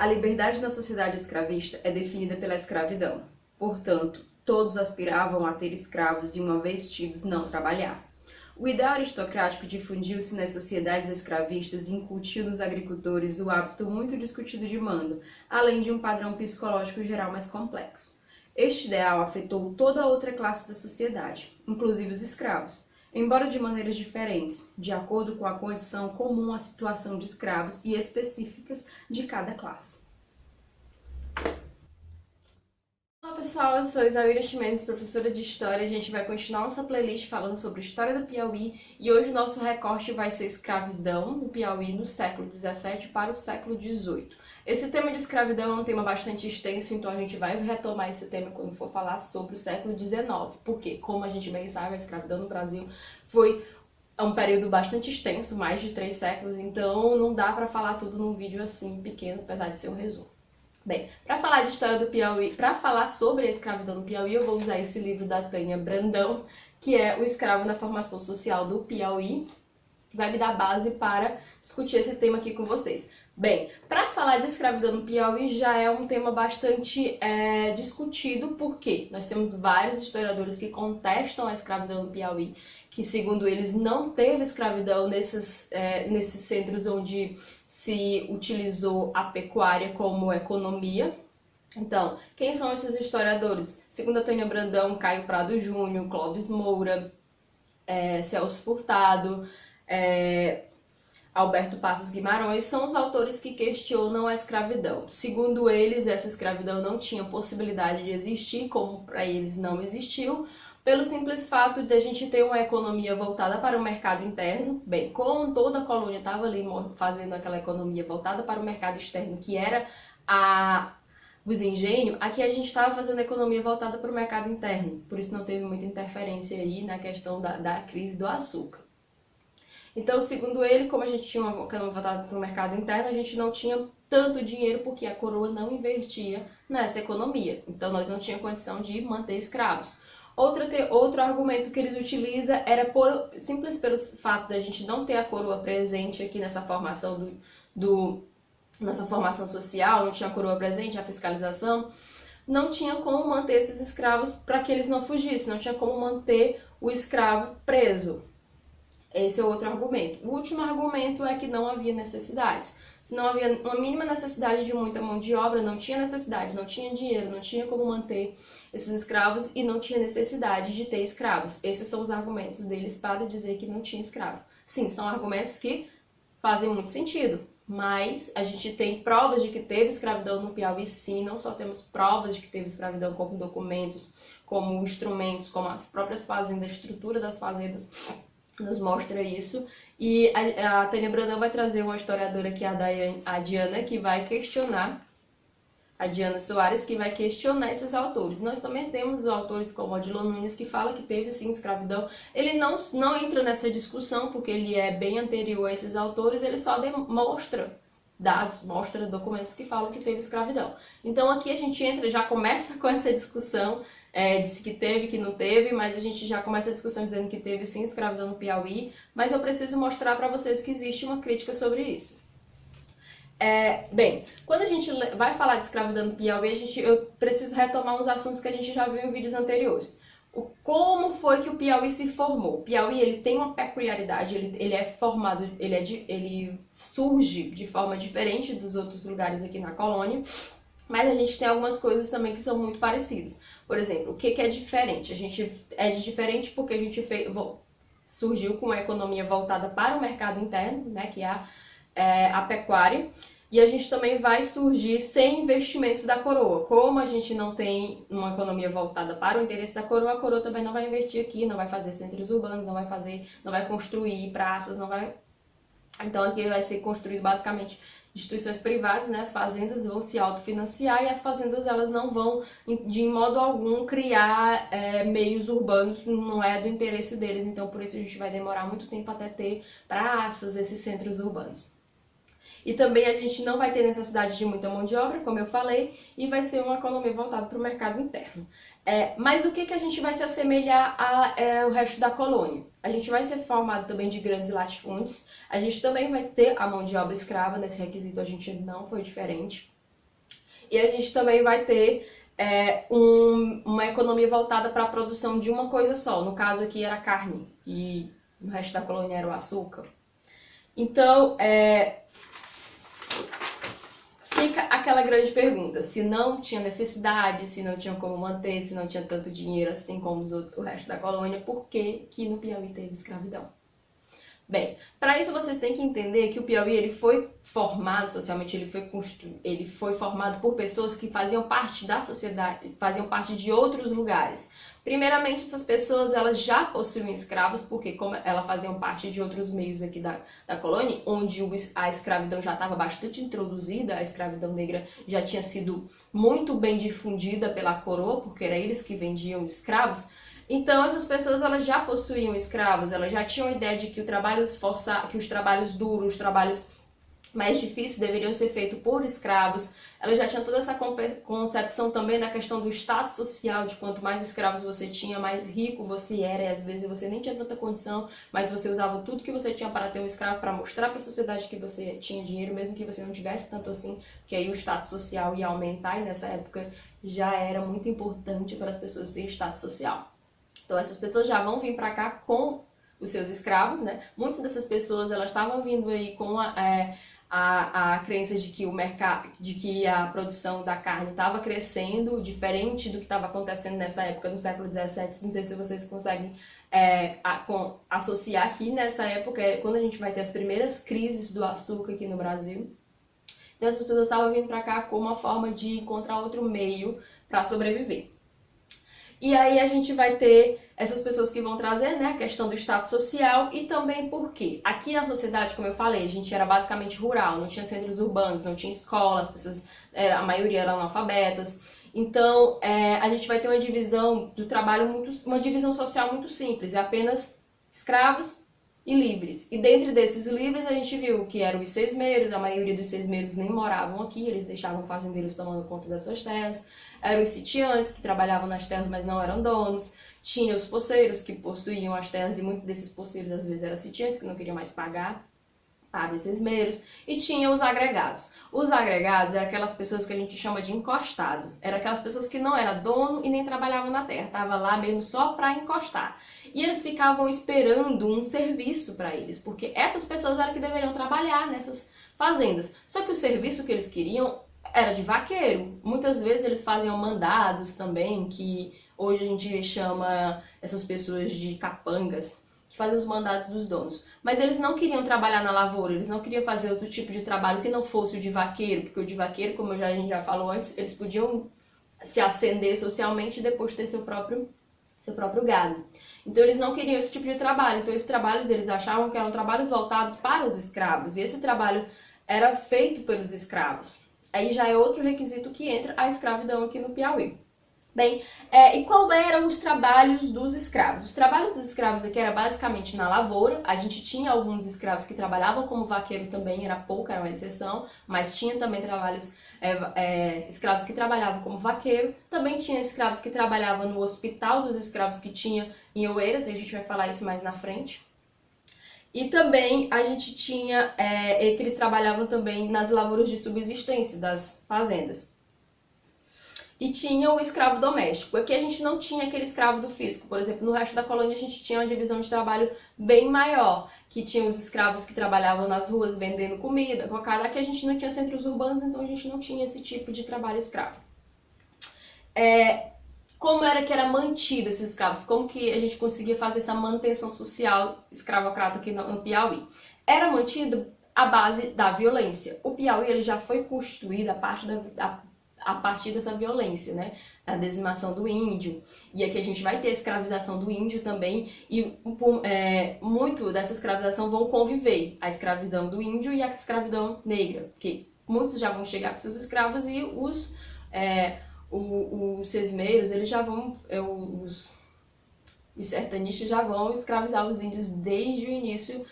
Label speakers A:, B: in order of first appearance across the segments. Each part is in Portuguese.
A: A liberdade na sociedade escravista é definida pela escravidão. Portanto, todos aspiravam a ter escravos e, uma vez tidos, não trabalhar. O ideal aristocrático difundiu-se nas sociedades escravistas e incutiu nos agricultores o hábito muito discutido de mando, além de um padrão psicológico geral mais complexo. Este ideal afetou toda a outra classe da sociedade, inclusive os escravos, embora de maneiras diferentes, de acordo com a condição comum à situação de escravos e específicas de cada classe. Olá pessoal, eu sou Isaíra Chimenez, professora de História. A gente vai continuar nossa playlist falando sobre a história do Piauí e hoje o nosso recorte vai ser escravidão no Piauí no século XVII para o século XVIII. Esse tema de escravidão é um tema bastante extenso, então a gente vai retomar esse tema quando for falar sobre o século XIX, porque, como a gente bem sabe, a escravidão no Brasil foi um período bastante extenso, mais de 3 séculos, então não dá para falar tudo num vídeo assim pequeno, apesar de ser um resumo. Bem, para falar de história do Piauí, para falar sobre a escravidão no Piauí, eu vou usar esse livro da Tânia Brandão, que é O Escravo na Formação Social do Piauí, que vai me dar base para discutir esse tema aqui com vocês. Bem, para falar de escravidão no Piauí já é um tema bastante discutido, porque nós temos vários historiadores que contestam a escravidão no Piauí, que segundo eles não teve escravidão nesses centros onde se utilizou a pecuária como economia. Então, quem são esses historiadores? Segundo a Tânia Brandão, Caio Prado Júnior, Clóvis Moura, Celso Furtado, Alberto Passos Guimarães, são os autores que questionam a escravidão. Segundo eles, essa escravidão não tinha possibilidade de existir, como para eles não existiu, pelo simples fato de a gente ter uma economia voltada para o mercado interno. Bem, como toda a colônia estava ali fazendo aquela economia voltada para o mercado externo, que era os engenhos, aqui a gente estava fazendo economia voltada para o mercado interno. Por isso não teve muita interferência aí na questão da crise do açúcar. Então, segundo ele, como a gente tinha uma economia voltada para o mercado interno, a gente não tinha tanto dinheiro porque a coroa não investia nessa economia. Então, nós não tínhamos condição de manter escravos. Outro argumento que eles utilizam era simples pelo fato de a gente não ter a coroa presente aqui nessa formação nessa formação social, não tinha a coroa presente, a fiscalização, não tinha como manter esses escravos para que eles não fugissem, não tinha como manter o escravo preso. Esse é outro argumento. O último argumento é que não havia necessidades. Se não havia uma mínima necessidade de muita mão de obra, não tinha necessidade, não tinha dinheiro, não tinha como manter esses escravos e não tinha necessidade de ter escravos. Esses são os argumentos deles para dizer que não tinha escravo. Sim, são argumentos que fazem muito sentido, mas a gente tem provas de que teve escravidão no Piauí, sim, não só temos provas de que teve escravidão como documentos, como instrumentos, como as próprias fazendas, a estrutura das fazendas nos mostra isso. E a Tânia Brandão vai trazer uma historiadora que é a Diana, que vai questionar, a Diana Soares, que vai questionar esses autores. Nós também temos autores como Odilon Nunes, que fala que teve sim escravidão. Ele não entra nessa discussão, porque ele é bem anterior a esses autores, ele só demonstra dados, mostra documentos que falam que teve escravidão. Então aqui a gente entra, já começa com essa discussão, disse que teve, que não teve, mas a gente já começa a discussão dizendo que teve sim escravidão no Piauí, mas eu preciso mostrar para vocês que existe uma crítica sobre isso. Bem, quando a gente vai falar de escravidão no Piauí, eu preciso retomar uns assuntos que a gente já viu em vídeos anteriores. Como foi que o Piauí se formou? O Piauí ele tem uma peculiaridade, ele é formado, ele surge de forma diferente dos outros lugares aqui na colônia, mas a gente tem algumas coisas também que são muito parecidas. Por exemplo, o que é diferente? A gente é diferente porque a gente surgiu com uma economia voltada para o mercado interno, né, que é a pecuária. E a gente também vai surgir sem investimentos da coroa. Como a gente não tem uma economia voltada para o interesse da coroa, a coroa também não vai investir aqui, não vai fazer centros urbanos, não vai construir praças, não vai... Então aqui vai ser construído basicamente instituições privadas, né? As fazendas vão se autofinanciar e as fazendas elas não vão de modo algum criar meios urbanos, não é do interesse deles. Então por isso a gente vai demorar muito tempo até ter praças, esses centros urbanos. E também a gente não vai ter necessidade de muita mão de obra, como eu falei, e vai ser uma economia voltada para o mercado interno. Mas o que a gente vai se assemelhar ao resto da colônia? A gente vai ser formado também de grandes latifúndios, a gente também vai ter a mão de obra escrava, nesse requisito a gente não foi diferente. e a gente também vai ter uma economia voltada para a produção de uma coisa só. No caso aqui era carne e no resto da colônia era o açúcar. Então, fica aquela grande pergunta, se não tinha necessidade, se não tinha como manter, se não tinha tanto dinheiro assim como o resto da colônia, por que que no Piauí teve escravidão? Bem, para isso vocês têm que entender que o Piauí ele foi formado socialmente, ele foi formado por pessoas que faziam parte da sociedade, faziam parte de outros lugares. Primeiramente, essas pessoas elas já possuíam escravos, porque como elas faziam parte de outros meios aqui da colônia, onde a escravidão já estava bastante introduzida, a escravidão negra já tinha sido muito bem difundida pela coroa, porque era eles que vendiam escravos. Então essas pessoas elas já possuíam escravos, elas já tinham a ideia de que que os trabalhos duros, os trabalhos mais difíceis deveriam ser feitos por escravos. Elas já tinham toda essa concepção também da questão do status social, de quanto mais escravos você tinha, mais rico você era, e às vezes você nem tinha tanta condição, mas você usava tudo que você tinha para ter um escravo, para mostrar para a sociedade que você tinha dinheiro, mesmo que você não tivesse tanto assim, porque aí o status social ia aumentar, e nessa época já era muito importante para as pessoas terem status social. Então essas pessoas já vão vir para cá com os seus escravos, né? Muitas dessas pessoas elas estavam vindo aí com a crença de que o mercado, de que a produção da carne estava crescendo, diferente do que estava acontecendo nessa época, no século XVII. Não sei se vocês conseguem associar aqui nessa época, quando a gente vai ter as primeiras crises do açúcar aqui no Brasil. Então essas pessoas estavam vindo para cá como uma forma de encontrar outro meio para sobreviver. E aí a gente vai ter essas pessoas que vão trazer, né, a questão do status social e também porque aqui na sociedade, como eu falei, a gente era basicamente rural, não tinha centros urbanos, não tinha escola, as pessoas, a maioria eram analfabetas. Então a gente vai ter uma divisão do trabalho, uma divisão social muito simples, é apenas escravos e livres. E dentre desses livres a gente viu que eram os sesmeiros, a maioria dos sesmeiros nem moravam aqui, eles deixavam fazendeiros tomando conta das suas terras. Eram os sitiantes, que trabalhavam nas terras, mas não eram donos. Tinha os poceiros, que possuíam as terras, e muitos desses poceiros às vezes eram sitiantes, que não queriam mais pagar para os sesmeiros. E tinha os agregados. Os agregados eram aquelas pessoas que a gente chama de encostado. Eram aquelas pessoas que não eram dono e nem trabalhavam na terra, estavam lá mesmo só para encostar. E eles ficavam esperando um serviço para eles, porque essas pessoas eram que deveriam trabalhar nessas fazendas. Só que o serviço que eles queriam era de vaqueiro. Muitas vezes eles faziam mandados também, que hoje a gente chama essas pessoas de capangas, que fazem os mandados dos donos. Mas eles não queriam trabalhar na lavoura, eles não queriam fazer outro tipo de trabalho que não fosse o de vaqueiro, porque o de vaqueiro, como a gente já falou antes, eles podiam se ascender socialmente e depois ter seu próprio gado. Então eles não queriam esse tipo de trabalho. Então esses trabalhos eles achavam que eram trabalhos voltados para os escravos, e esse trabalho era feito pelos escravos. Aí já é outro requisito que entra a escravidão aqui no Piauí. Bem, e qual eram os trabalhos dos escravos? Os trabalhos dos escravos aqui era basicamente na lavoura. A gente tinha alguns escravos que trabalhavam como vaqueiro também, era pouco, era uma exceção, mas tinha também trabalhos, escravos que trabalhavam como vaqueiro. Também tinha escravos que trabalhavam no hospital dos escravos que tinha em Oeiras, e a gente vai falar isso mais na frente. E também a gente tinha que eles trabalhavam também nas lavouras de subsistência das fazendas. E tinha o escravo doméstico. Aqui a gente não tinha aquele escravo do fisco. Por exemplo, no resto da colônia a gente tinha uma divisão de trabalho bem maior, que tinha os escravos que trabalhavam nas ruas vendendo comida, cocada. Aqui a gente não tinha centros urbanos, então a gente não tinha esse tipo de trabalho escravo. Como era que era mantido esses escravos? Como que a gente conseguia fazer essa manutenção social escravocrata aqui no Piauí? Era mantido à base da violência. O Piauí ele já foi constituído a partir dessa violência, né? A dizimação do índio. E aqui a gente vai ter a escravização do índio também. E muito dessa escravização vão conviver. A escravidão do índio e a escravidão negra. Porque muitos já vão chegar com seus escravos e os sesmeiros, eles já vão, os sertanistas já vão escravizar os índios desde o início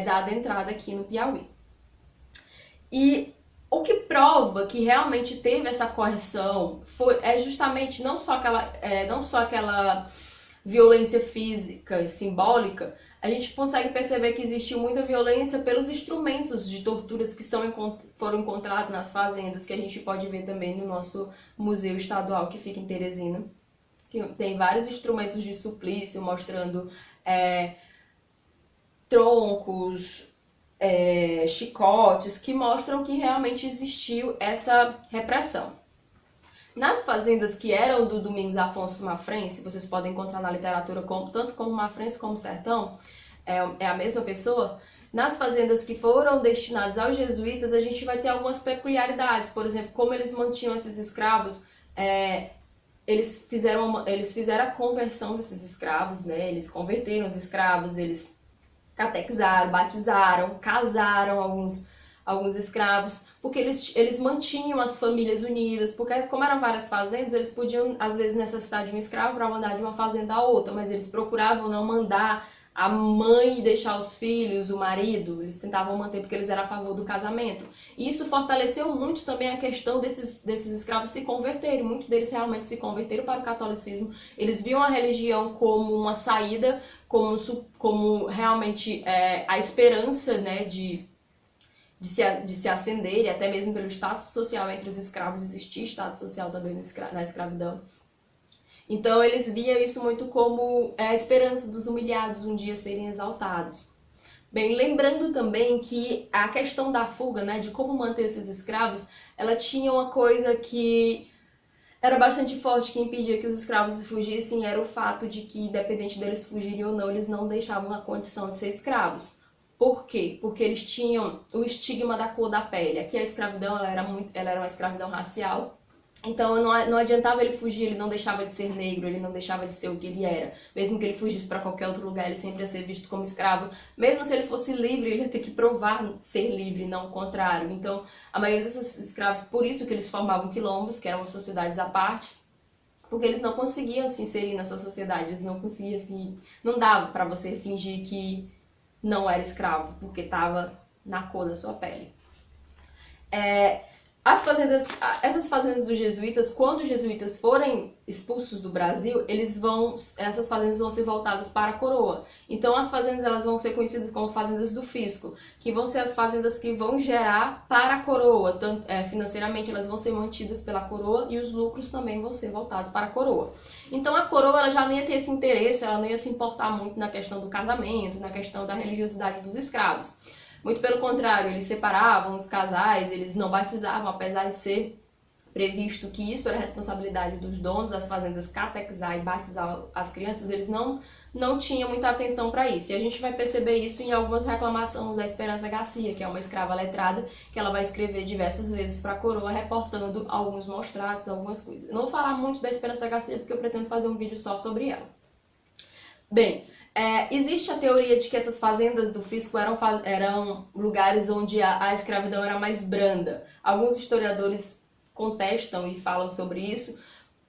A: da adentrada aqui no Piauí. E o que prova que realmente teve essa correção é justamente não só aquela violência física e simbólica, a gente consegue perceber que existiu muita violência pelos instrumentos de torturas que foram encontrados nas fazendas, que a gente pode ver também no nosso museu estadual que fica em Teresina, que tem vários instrumentos de suplício mostrando troncos, chicotes, que mostram que realmente existiu essa repressão. Nas fazendas que eram do Domingos Afonso Mafrense, vocês podem encontrar na literatura tanto como Mafrense como Sertão, é a mesma pessoa. Nas fazendas que foram destinadas aos jesuítas, a gente vai ter algumas peculiaridades. Por exemplo, como eles mantinham esses escravos, eles fizeram a conversão desses escravos, né? Eles converteram os escravos, eles catequizaram, batizaram, casaram alguns escravos, porque eles mantinham as famílias unidas, porque como eram várias fazendas, eles podiam, às vezes, necessitar de um escravo para mandar de uma fazenda a outra, mas eles procuravam não mandar a mãe deixar os filhos, o marido, eles tentavam manter porque eles eram a favor do casamento. E isso fortaleceu muito também a questão desses escravos se converterem. Muitos deles realmente se converteram para o catolicismo. Eles viam a religião como uma saída, como realmente a esperança, né, de se ascender, e até mesmo pelo status social entre os escravos. Existia status social também na escravidão. Então eles viam isso muito como a esperança dos humilhados um dia serem exaltados. Bem, lembrando também que a questão da fuga, né, de como manter esses escravos, ela tinha uma coisa que era bastante forte, que impedia que os escravos fugissem, era o fato de que, independente deles fugirem ou não, eles não deixavam a condição de ser escravos. Por quê? Porque eles tinham o estigma da cor da pele. Aqui a escravidão ela era uma escravidão racial. Então não adiantava ele fugir, ele não deixava de ser negro, ele não deixava de ser o que ele era. Mesmo que ele fugisse para qualquer outro lugar, ele sempre ia ser visto como escravo. Mesmo se ele fosse livre, ele ia ter que provar ser livre, não o contrário. Então a maioria desses escravos, por isso que eles formavam quilombos, que eram sociedades à parte, porque eles não conseguiam se inserir nessa sociedade, eles não conseguiam, não dava para você fingir que não era escravo, porque estava na cor da sua pele. Essas fazendas dos jesuítas, quando os jesuítas forem expulsos do Brasil, essas fazendas vão ser voltadas para a coroa. Então as fazendas elas vão ser conhecidas como fazendas do fisco, que vão ser as fazendas que vão gerar para a coroa. Financeiramente elas vão ser mantidas pela coroa e os lucros também vão ser voltados para a coroa. Então a coroa ela já não ia ter esse interesse, ela não ia se importar muito na questão do casamento, na questão da religiosidade dos escravos. Muito pelo contrário, eles separavam os casais, eles não batizavam, apesar de ser previsto que isso era responsabilidade dos donos das fazendas catequizar e batizar as crianças, eles não tinham muita atenção para isso. E a gente vai perceber isso em algumas reclamações da Esperança Garcia, que é uma escrava letrada, que ela vai escrever diversas vezes para a coroa, reportando alguns mostrados, algumas coisas. Eu não vou falar muito da Esperança Garcia, porque eu pretendo fazer um vídeo só sobre ela. Bem, existe a teoria de que essas fazendas do fisco eram lugares onde a escravidão era mais branda. Alguns historiadores contestam e falam sobre isso,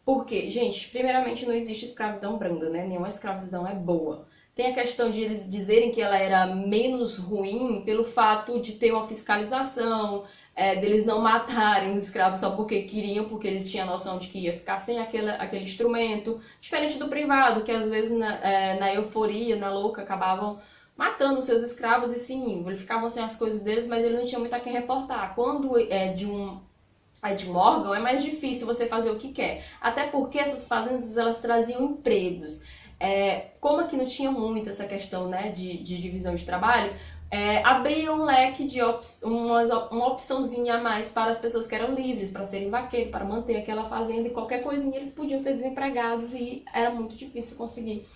A: porque, gente, primeiramente não existe escravidão branda, né? Nenhuma escravidão é boa. Tem a questão de eles dizerem que ela era menos ruim pelo fato de ter uma fiscalização, deles não matarem os escravos só porque queriam, porque eles tinham a noção de que ia ficar sem aquele instrumento. Diferente do privado, que às vezes na euforia, na louca, acabavam matando os seus escravos e sim, eles ficavam sem as coisas deles, mas ele não tinha muito a quem reportar. Quando de um órgão, é mais difícil você fazer o que quer. Até porque essas fazendas, elas traziam empregos. Como aqui não tinha muito essa questão, né, de divisão de trabalho, abria um leque de uma opçãozinha a mais para as pessoas que eram livres, para serem vaqueiros, para manter aquela fazenda, e qualquer coisinha eles podiam ser desempregados e era muito difícil conseguir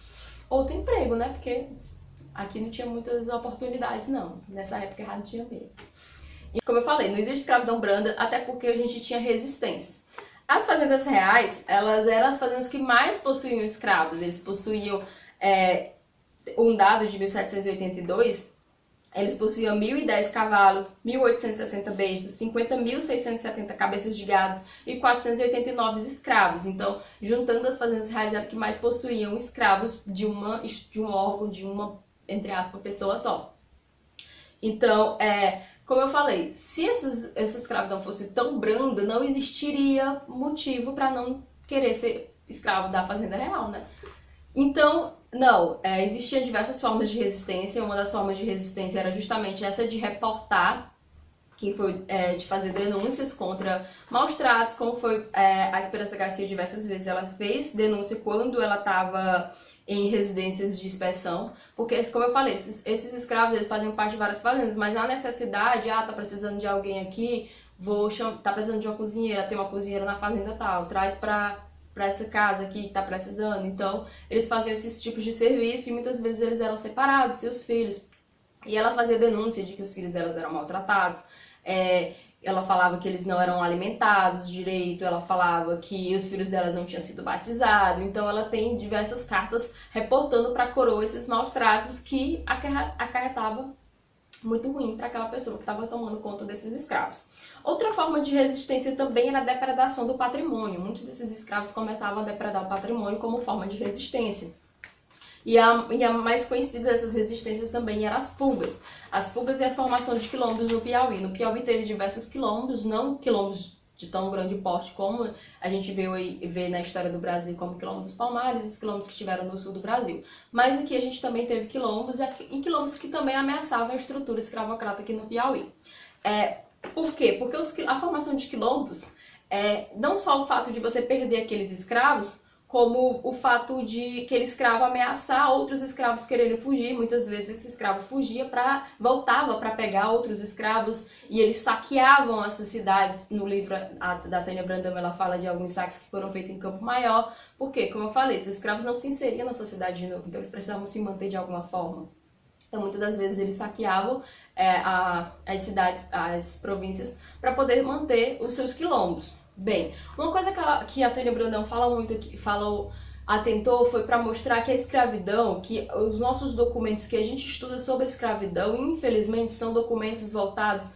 A: outro emprego, né, porque aqui não tinha muitas oportunidades, não. Nessa época errado tinha mesmo. E como eu falei, não existe escravidão branda, até porque a gente tinha resistências. As fazendas reais, elas eram as fazendas que mais possuíam escravos. Eles possuíam, um dado de 1782, eles possuíam 1.010 cavalos, 1.860 bestas, 50.670 cabeças de gados e 489 escravos. Então, juntando as fazendas reais, era que mais possuíam escravos de um órgão, de uma, entre aspas, pessoa só. Então, como eu falei, se essa escravidão fosse tão branda, não existiria motivo para não querer ser escravo da fazenda real, né? Então, Não, existiam diversas formas de resistência. Uma das formas de resistência era justamente essa de reportar, que foi de fazer denúncias contra maus tratos, como foi a Esperança Garcia diversas vezes. Ela fez denúncia quando ela estava em residências de inspeção, porque, como eu falei, esses escravos eles faziam parte de várias fazendas, mas na necessidade, tá precisando de alguém aqui, tá precisando de uma cozinheira, tem uma cozinheira na fazenda tal, traz pra essa casa aqui que tá precisando. Então, eles faziam esses tipos de serviço e muitas vezes eles eram separados, seus filhos. E ela fazia denúncia de que os filhos delas eram maltratados. Ela falava que eles não eram alimentados direito, ela falava que os filhos dela não tinham sido batizados. Então ela tem diversas cartas reportando para a coroa esses maus tratos que acarretava muito ruim para aquela pessoa que estava tomando conta desses escravos. Outra forma de resistência também era a depredação do patrimônio. Muitos desses escravos começavam a depredar o patrimônio como forma de resistência. E a mais conhecida dessas resistências também eram as fugas. As fugas e a formação de quilombos no Piauí. No Piauí teve diversos quilombos, não quilombos de tão grande porte como a gente vê na história do Brasil, como quilombo dos Palmares e os quilombos que tiveram no sul do Brasil. Mas aqui a gente também teve quilombos e quilombos que também ameaçavam a estrutura escravocrata aqui no Piauí. Por quê? Porque a formação de quilombos, não só o fato de você perder aqueles escravos, como o fato de aquele escravo ameaçar outros escravos quererem fugir. Muitas vezes esse escravo fugia voltava para pegar outros escravos e eles saqueavam essas cidades. No livro da Tânia Brandão ela fala de alguns saques que foram feitos em Campo Maior. Porque, como eu falei, esses escravos não se inseriam na sociedade de novo, então eles precisavam se manter de alguma forma. Então muitas das vezes eles saqueavam as cidades, as províncias, para poder manter os seus quilombos. Bem, uma coisa que a Tânia Brandão fala muito, atentou, foi para mostrar que a escravidão, que os nossos documentos que a gente estuda sobre a escravidão, infelizmente, são documentos voltados,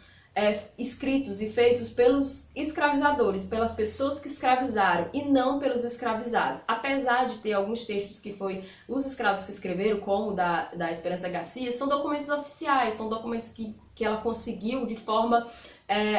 A: escritos e feitos pelos escravizadores, pelas pessoas que escravizaram e não pelos escravizados. Apesar de ter alguns textos que foi os escravos que escreveram, como o da Esperança Garcia, são documentos oficiais, são documentos que ela conseguiu de forma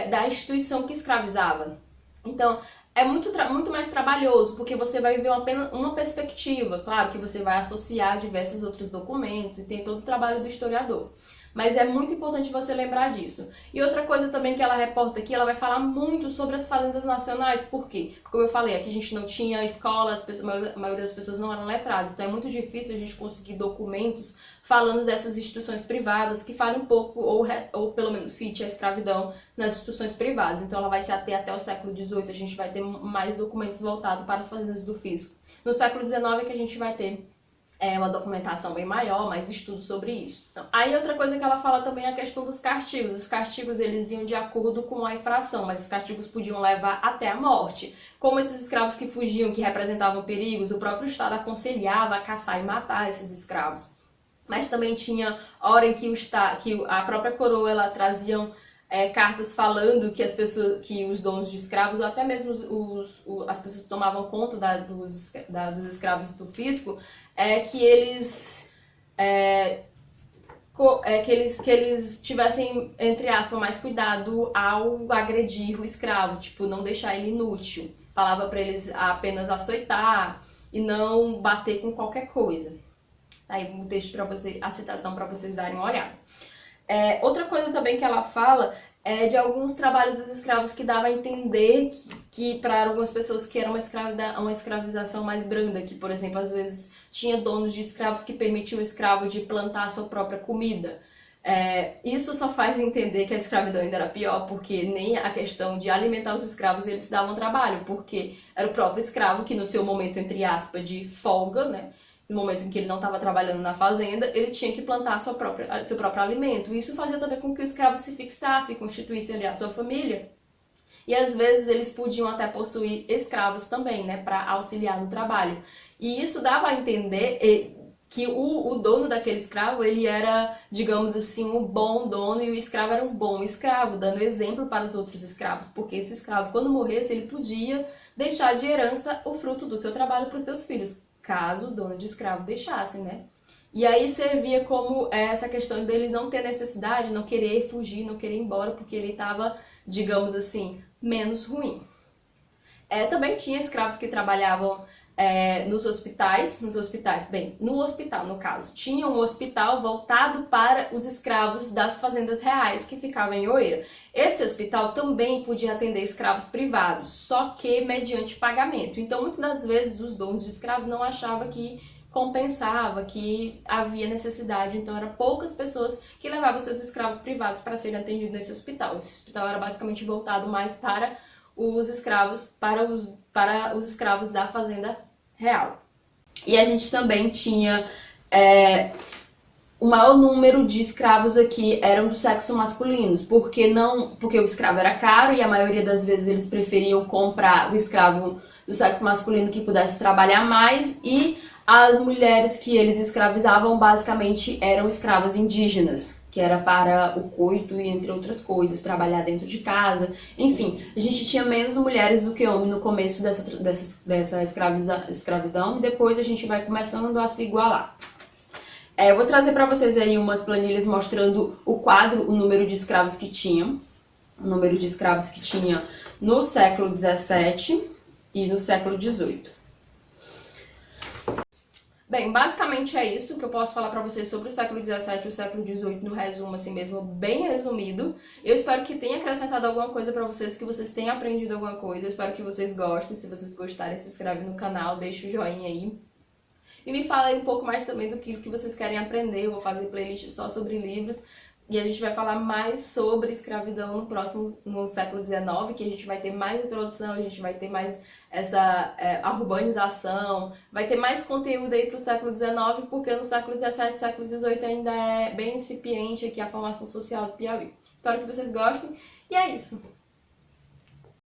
A: da instituição que escravizava. Então, é muito mais trabalhoso, porque você vai ver uma perspectiva. Claro que você vai associar diversos outros documentos e tem todo o trabalho do historiador. Mas é muito importante você lembrar disso. E outra coisa também que ela reporta aqui, ela vai falar muito sobre as fazendas nacionais. Por quê? Porque, como eu falei, aqui a gente não tinha escola, a maioria das pessoas não eram letradas. Então é muito difícil a gente conseguir documentos falando dessas instituições privadas que falem um pouco, ou pelo menos cite a escravidão nas instituições privadas. Então ela vai se ater até o século XVIII, a gente vai ter mais documentos voltados para as fazendas do fisco. No século XIX é que a gente vai ter uma documentação bem maior, mais estudo sobre isso. Então, aí outra coisa que ela fala também é a questão dos castigos. Os castigos eles iam de acordo com a infração, mas os castigos podiam levar até a morte. Como esses escravos que fugiam, que representavam perigos, o próprio Estado aconselhava a caçar e matar esses escravos. Mas também tinha hora em que a própria coroa ela traziam cartas falando que que os donos de escravos, ou até mesmo as pessoas que tomavam conta dos escravos do fisco, que eles tivessem, entre aspas, mais cuidado ao agredir o escravo, tipo, não deixar ele inútil. Falava para eles apenas açoitar e não bater com qualquer coisa. Aí um texto para a citação para vocês darem uma olhada. Outra coisa também que ela fala é de alguns trabalhos dos escravos que dava a entender que para algumas pessoas que era uma escravização mais branda, que, por exemplo, às vezes tinha donos de escravos que permitiam o escravo de plantar a sua própria comida. Isso só faz entender que a escravidão ainda era pior, porque nem a questão de alimentar os escravos eles davam trabalho, porque era o próprio escravo que no seu momento, entre aspas, de folga, né, no momento em que ele não estava trabalhando na fazenda, ele tinha que plantar seu próprio alimento. Isso fazia também com que o escravo se fixasse, constituísse ali a sua família. E às vezes eles podiam até possuir escravos também, né, para auxiliar no trabalho. E isso dava a entender que o dono daquele escravo, ele era, digamos assim, um bom dono e o escravo era um bom escravo, dando exemplo para os outros escravos. Porque esse escravo, quando morresse, ele podia deixar de herança o fruto do seu trabalho para os seus filhos, caso o dono de escravo deixasse, né? E aí servia como essa questão dele não ter necessidade, não querer fugir, não querer ir embora, porque ele estava, digamos assim, menos ruim. Também tinha escravos que trabalhavam nos hospitais, no hospital no caso, tinha um hospital voltado para os escravos das fazendas reais que ficavam em Oeiras. Esse hospital também podia atender escravos privados, só que mediante pagamento. Então, muitas das vezes, os donos de escravos não achavam que compensava, que havia necessidade, então eram poucas pessoas que levavam seus escravos privados para serem atendidos nesse hospital. Esse hospital era basicamente voltado mais para os escravos, para os escravos da fazenda real. E a gente também tinha o maior número de escravos aqui eram do sexo masculino, porque o escravo era caro e a maioria das vezes eles preferiam comprar o escravo do sexo masculino que pudesse trabalhar mais, e as mulheres que eles escravizavam basicamente eram escravas indígenas, que era para o coito e entre outras coisas, trabalhar dentro de casa. Enfim, a gente tinha menos mulheres do que homens no começo dessa escravidão, e depois a gente vai começando a se igualar. Eu vou trazer para vocês aí umas planilhas mostrando o número de escravos que tinham. O número de escravos que tinha no século XVII e no século XVIII. Bem, basicamente é isso que eu posso falar pra vocês sobre o século XVII e o século XVIII no resumo, assim mesmo, bem resumido. Eu espero que tenha acrescentado alguma coisa pra vocês, que vocês tenham aprendido alguma coisa. Eu espero que vocês gostem. Se vocês gostarem, se inscreve no canal, deixa o joinha aí. E me fala aí um pouco mais também do que vocês querem aprender. Eu vou fazer playlist só sobre livros. E a gente vai falar mais sobre escravidão no século XIX, que a gente vai ter mais introdução, a gente vai ter mais a urbanização, vai ter mais conteúdo aí pro século XIX, porque no século XVII e século XVIII ainda é bem incipiente aqui a formação social do Piauí. Espero que vocês gostem, e é isso!